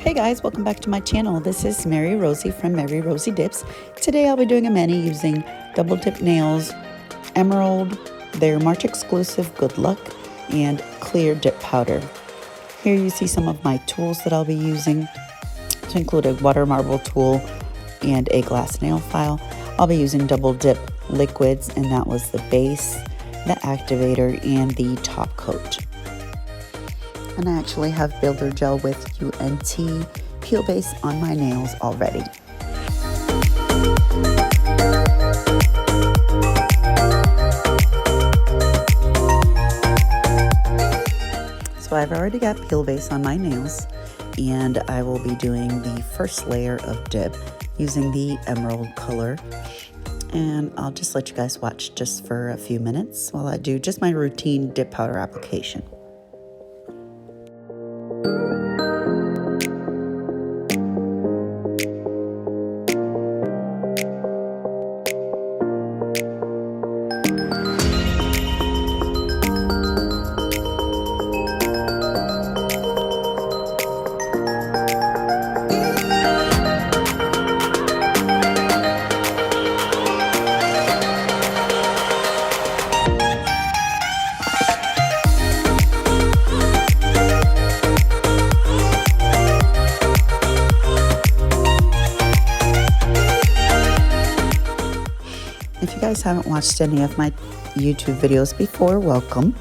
Hey guys, welcome back to my channel. This is Mary Rosie from Mary Rosie Dips. Today I'll be doing a mani using Double Dip Nails, Emerald, their March exclusive Good Luck, and Clear Dip Powder. Here you see some of my tools that I'll be using, to include a water marble tool and a glass nail file. I'll be using Double Dip liquids, and that was the base, the activator, and the top coat. And I actually have builder gel with UNT peel base on my nails already. So I've already got peel base on my nails, and I will be doing the first layer of dip using the emerald color. And I'll just let you guys watch just for a few minutes while I do just my routine dip powder application. If you guys haven't watched any of my YouTube videos before, welcome.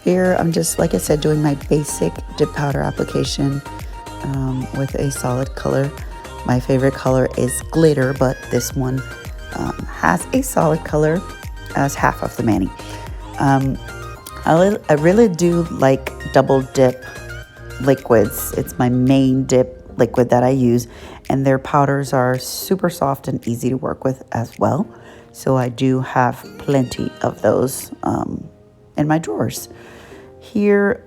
Here I'm just, like I said, doing my basic dip powder application with a solid color. My favorite color is glitter, but this one has a solid color as half of the mani. I really do like Double Dip liquids. It's my main dip liquid that I use, and their powders are super soft and easy to work with as well. So I do have plenty of those in my drawers. Here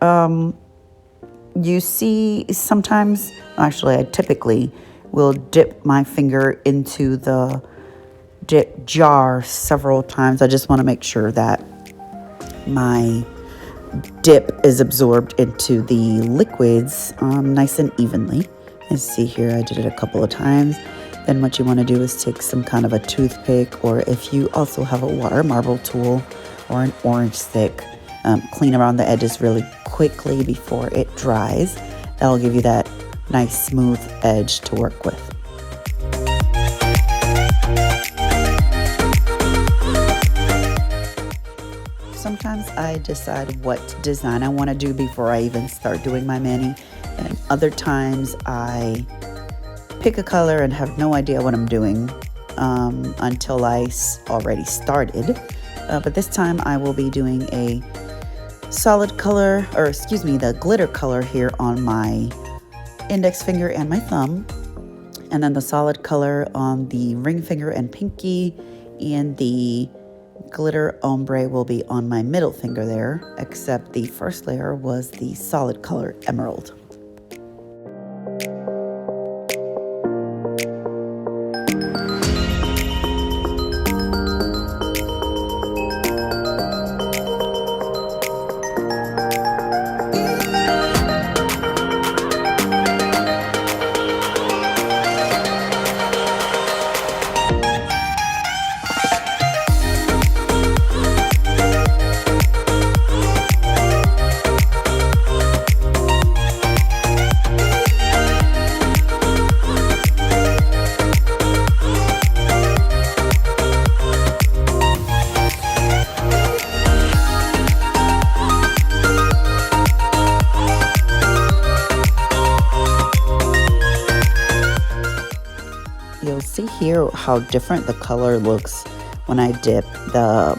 you see sometimes, actually I typically will dip my finger into the dip jar several times. I just want to make sure that my dip is absorbed into the liquids nice and evenly. You see here I did it a couple of times. Then what you want to do is take some kind of a toothpick, or if you also have a water marble tool or an orange stick, clean around the edges really quickly before it dries. That'll give you that nice smooth edge to work with. Sometimes I decide what design I want to do before I even start doing my mani, and other times I pick a color and have no idea what I'm doing until I already started. But this time I will be doing a solid color, or excuse me, the glitter color here on my index finger and my thumb, and then the solid color on the ring finger and pinky, and the glitter ombre will be on my middle finger there, except the first layer was the solid color emerald. You'll see here how different the color looks when I dip the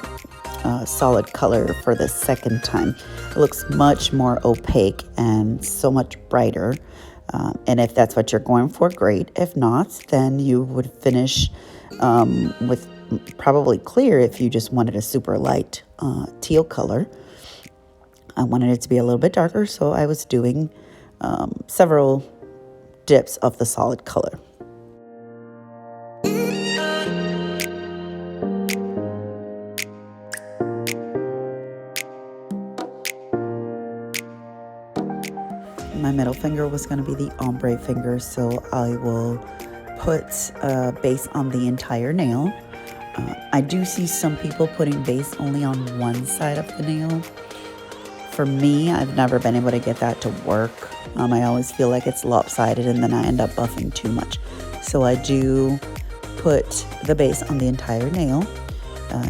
solid color for the second time. It looks much more opaque and so much brighter. And if that's what you're going for, great. If not, then you would finish with probably clear if you just wanted a super light teal color. I wanted it to be a little bit darker, so I was doing several dips of the solid color. my middle finger was going to be the ombre finger, so I will put base on the entire nail. I do see some people putting base only on one side of the nail. For me, I've never been able to get that to work. I always feel like it's lopsided and then I end up buffing too much. So I do put the base on the entire nail,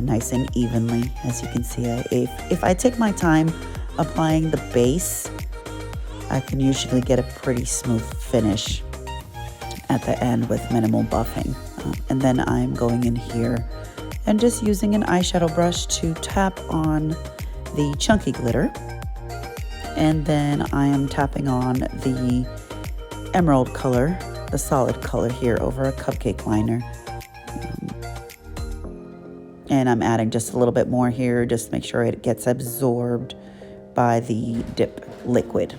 nice and evenly. As you can see, if I take my time applying the base, I can usually get a pretty smooth finish at the end with minimal buffing. And then I'm going in here and just using an eyeshadow brush to tap on the chunky glitter. And then I am tapping on the emerald color, the solid color here over a cupcake liner. And I'm adding just a little bit more here, just to make sure it gets absorbed by the dip liquid.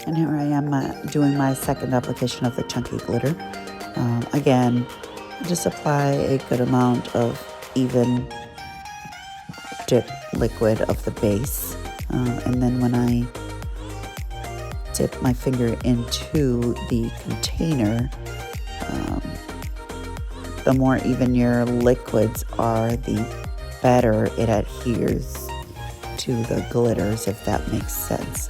And here I am doing my second application of the chunky glitter. Again, just apply a good amount of even dip liquid of the base. And then when I dip my finger into the container, the more even your liquids are, the better it adheres to the glitters, if that makes sense.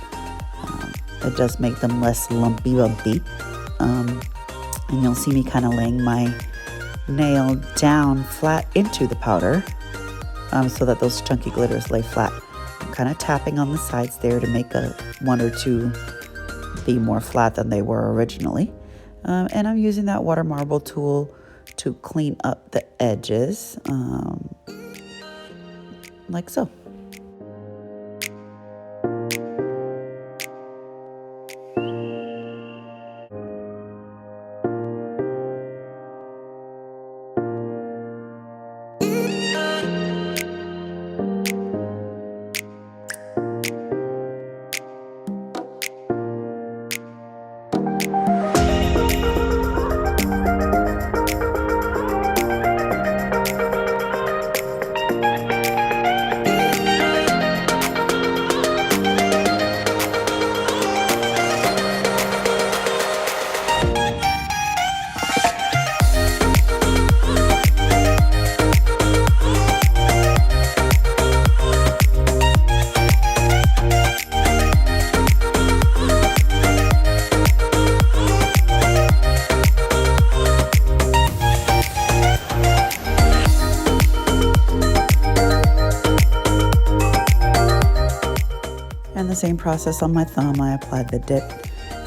It does make them less lumpy. And you'll see me kind of laying my nail down flat into the powder so that those chunky glitters lay flat. I'm kind of tapping on the sides there to make one or two be more flat than they were originally. And I'm using that water marble tool to clean up the edges, like so. And the same process on my thumb. I applied the dip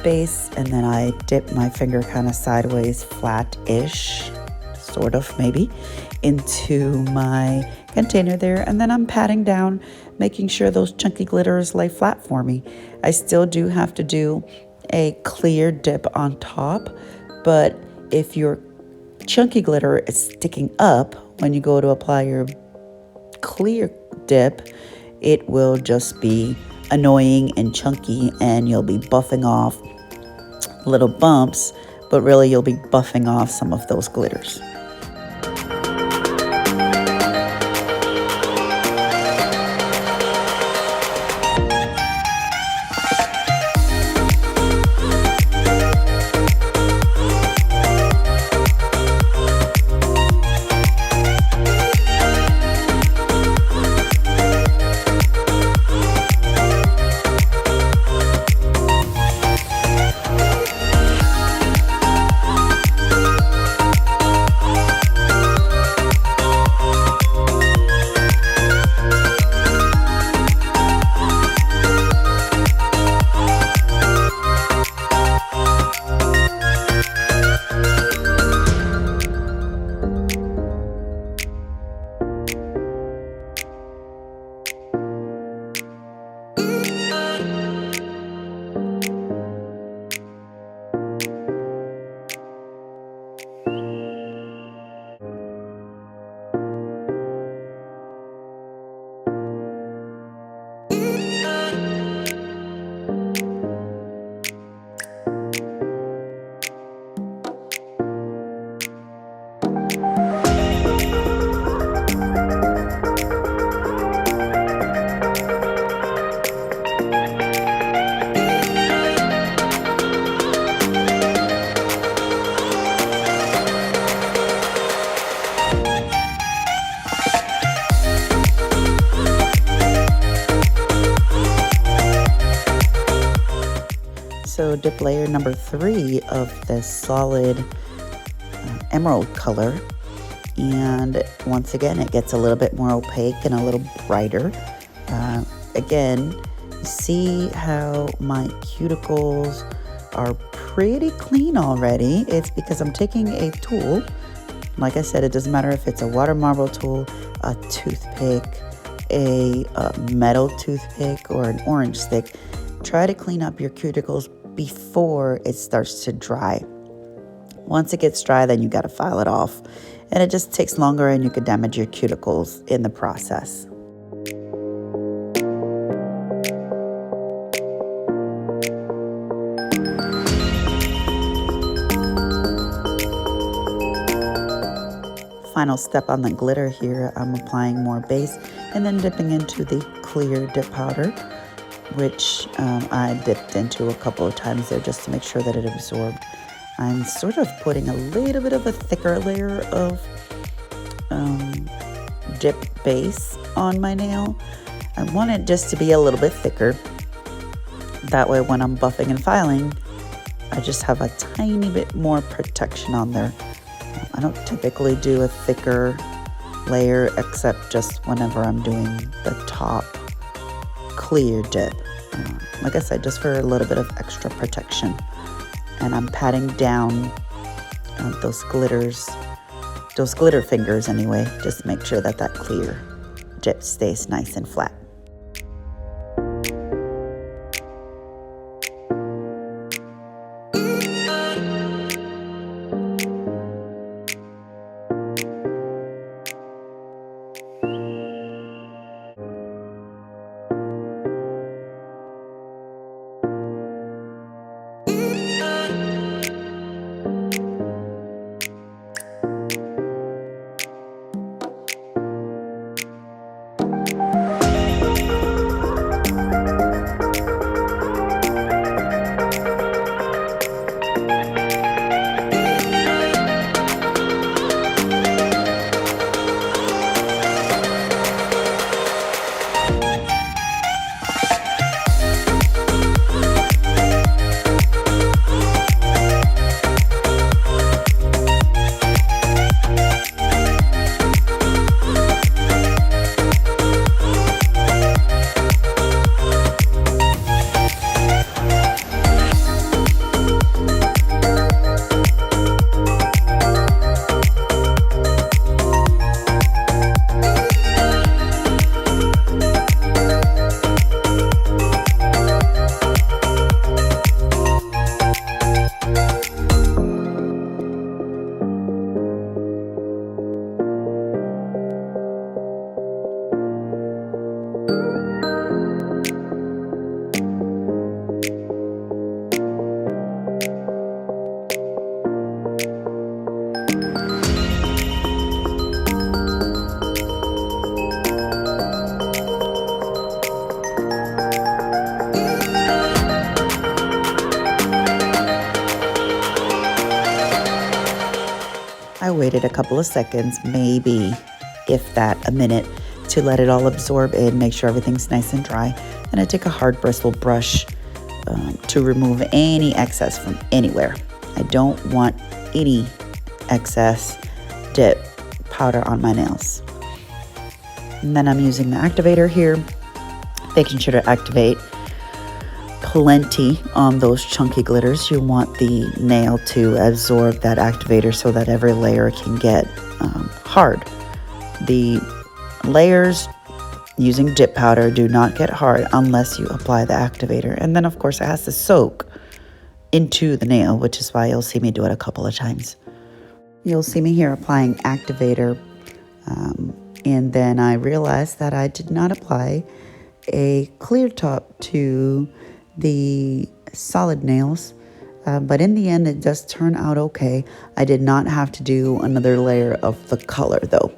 base and then I dip my finger kind of sideways, flat-ish, sort of maybe, into my container there. And then I'm patting down, making sure those chunky glitters lay flat for me. I still do have to do a clear dip on top, but if your chunky glitter is sticking up when you go to apply your clear dip, it will just be annoying and chunky and you'll be buffing off little bumps, but really you'll be buffing off some of those glitters. also dip layer number 3 of this solid emerald color. And once again, it gets a little bit more opaque and a little brighter. Again, see how my cuticles are pretty clean already. It's because I'm taking a tool. Like I said, it doesn't matter if it's a water marble tool, a toothpick, a metal toothpick, or an orange stick. Try to clean up your cuticles before it starts to dry. Once it gets dry, then you got to file it off. And it just takes longer and you could damage your cuticles in the process. Final step on the glitter here, I'm applying more base and then dipping into the clear dip powder, which I dipped into a couple of times there just to make sure that it absorbed. I'm sort of putting a little bit of a thicker layer of dip base on my nail. I want it just to be a little bit thicker. That way when I'm buffing and filing, I just have a tiny bit more protection on there. I don't typically do a thicker layer except just whenever I'm doing the top clear dip. Like I said, just for a little bit of extra protection. And I'm patting down those glitter fingers anyway, just to make sure that that clear dip stays nice and flat. I waited a couple of seconds, maybe if that a minute, to let it all absorb in, make sure everything's nice and dry. And I take a hard bristle brush to remove any excess from anywhere. I don't want any excess dip powder on my nails. And then I'm using the activator here, making sure to activate plenty on those chunky glitters. You want the nail to absorb that activator so that every layer can get hard. The layers using dip powder do not get hard unless you apply the activator. And then of course it has to soak into the nail, which is why you'll see me do it a couple of times. You'll see me here applying activator, and then I realized that I did not apply a clear top to the solid nails, but in the end it does turn out okay. I did not have to do another layer of the color though.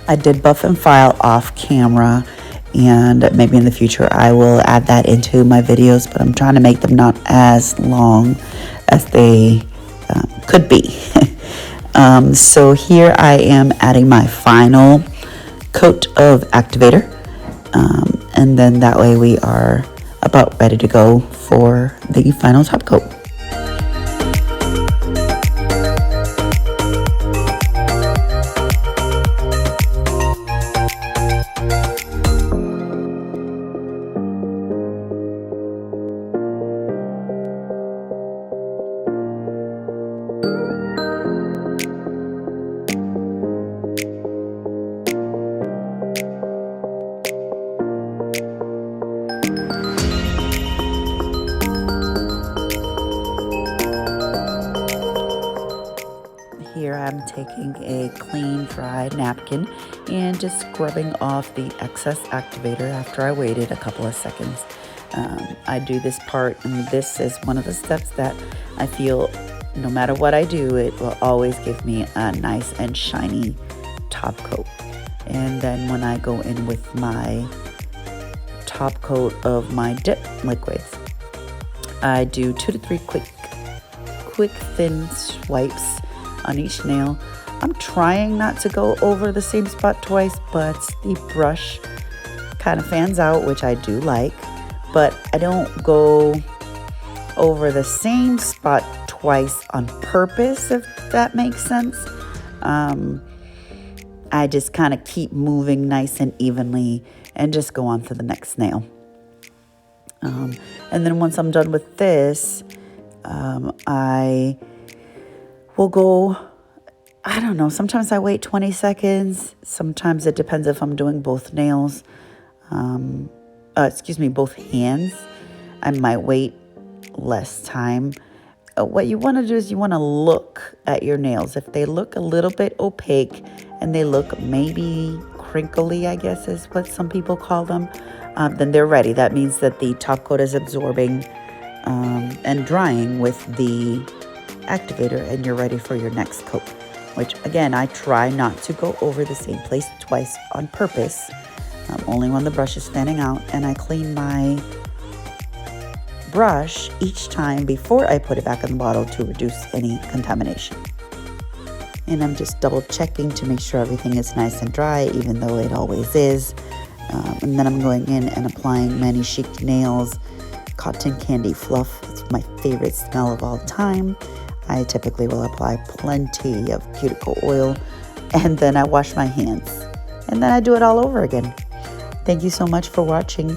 I did buff and file off camera, and maybe in the future I will add that into my videos, but I'm trying to make them not as long as they could be. So here I am adding my final coat of activator, and then that way we are about ready to go for the final top coat. Here I'm taking a clean, dry napkin and just scrubbing off the excess activator after I waited a couple of seconds. I do this part, and this is one of the steps that I feel no matter what I do, it will always give me a nice and shiny top coat. And then when I go in with my top coat of my dip liquids, I do 2 to 3 quick thin swipes on each nail. I'm trying not to go over the same spot twice, but the brush kind of fans out, which I do like, but I don't go over the same spot twice on purpose, if that makes sense. I just kind of keep moving nice and evenly and just go on to the next nail. And then once I'm done with this, I will go, I don't know, sometimes I wait 20 seconds. Sometimes it depends if I'm doing both nails, both hands. I might wait less time. What you want to do is you want to look at your nails. If they look a little bit opaque and they look maybe crinkly, I guess is what some people call them, then they're ready. That means that the top coat is absorbing and drying with the activator, and you're ready for your next coat, which again, I try not to go over the same place twice on purpose, only when the brush is fanning out, and I clean my brush each time before I put it back in the bottle to reduce any contamination. And I'm just double checking to make sure everything is nice and dry, even though it always is. And then I'm going in and applying Mani Chic Nails Cotton Candy Fluff. It's my favorite smell of all time. I typically will apply plenty of cuticle oil, and then I wash my hands, and then I do it all over again. Thank you so much for watching.